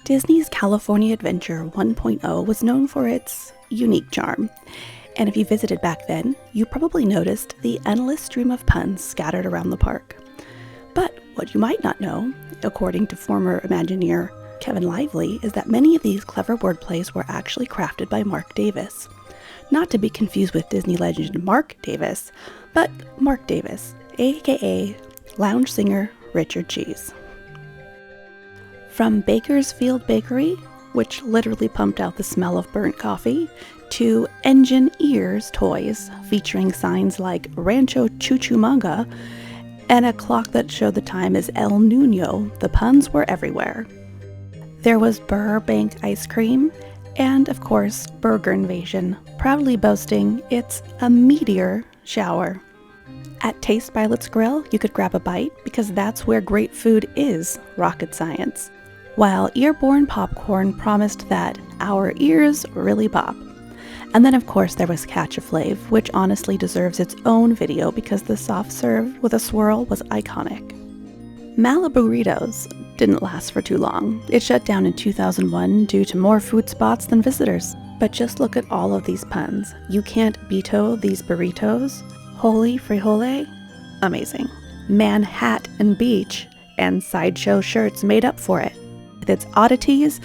Disney's California Adventure 1.0 was known for its unique charm, and if you visited back then, you probably noticed the endless stream of puns scattered around the park. But what you might not know, according to former Imagineer Kevin Lively, is that many of these clever wordplays were actually crafted by Mark Davis. Not to be confused with Disney legend Mark Davis, but Mark Davis, aka lounge singer Richard Cheese. From Bakersfield Bakery, which literally pumped out the smell of burnt coffee, to Engine Ears toys featuring signs like Rancho Chuchumanga and a clock that showed the time as El Nino, the puns were everywhere. There was Burbank ice cream, and of course, Burger Invasion, proudly boasting it's a meteor shower. At Taste Pilot's Grill, you could grab a bite because that's where great food is rocket science, while Earborn Popcorn promised that our ears really pop. And then of course there was Catch-A-Flav, which honestly deserves its own video because the soft serve with a swirl was iconic. Maliburritos didn't last for too long. It shut down in 2001 due to more food spots than visitors. But just look at all of these puns. You can't beat these burritos. Holy frijole? Amazing. Manhattan Beach and sideshow shirts made up for it, with its oddities,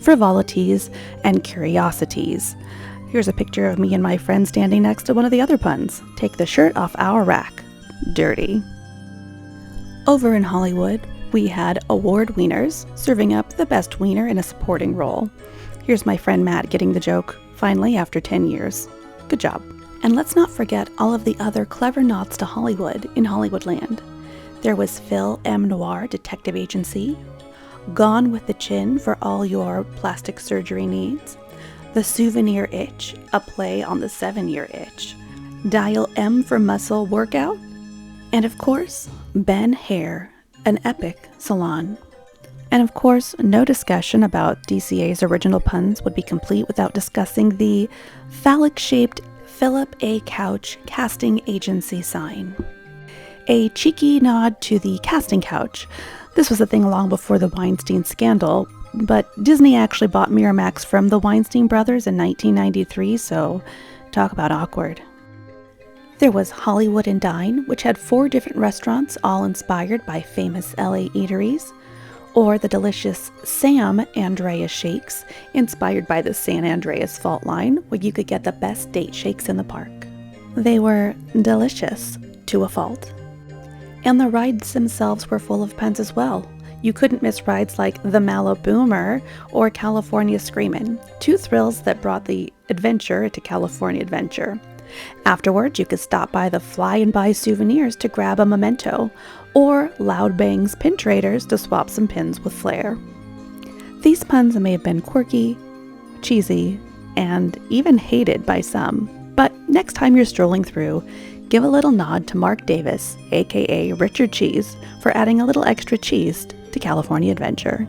frivolities, and curiosities. Here's a picture of me and my friend standing next to one of the other puns. Take the shirt off our rack. Dirty. Over in Hollywood, we had award wieners serving up the best wiener in a supporting role. Here's my friend Matt getting the joke, finally after 10 years. Good job. And let's not forget all of the other clever nods to Hollywood in Hollywoodland. There was Phil M. Noir Detective Agency, Gone with the Chin for all your plastic surgery needs, The Souvenir Itch, a play on the 7-year itch, Dial M for muscle workout, and of course, Ben Hair, an epic salon. And of course, no discussion about DCA's original puns would be complete without discussing the phallic-shaped Philip A. Couch casting agency sign. A cheeky nod to the casting couch. This was a thing long before the Weinstein scandal, but Disney actually bought Miramax from the Weinstein brothers in 1993, so talk about awkward. There was Hollywood and Dine, which had 4 different restaurants, all inspired by famous LA eateries, or the delicious Sam Andreas Shakes, inspired by the San Andreas Fault Line, where you could get the best date shakes in the park. They were delicious, to a fault. And the rides themselves were full of puns as well. You couldn't miss rides like the Maliboomer or California Screamin', 2 thrills that brought the adventure to California Adventure. Afterwards, you could stop by the Fly and Buy Souvenirs to grab a memento, or Loud Bang's Pin Traders to swap some pins with flair. These puns may have been quirky, cheesy, and even hated by some, but next time you're strolling through, give a little nod to Mark Davis, aka Richard Cheese, for adding a little extra cheese to California Adventure.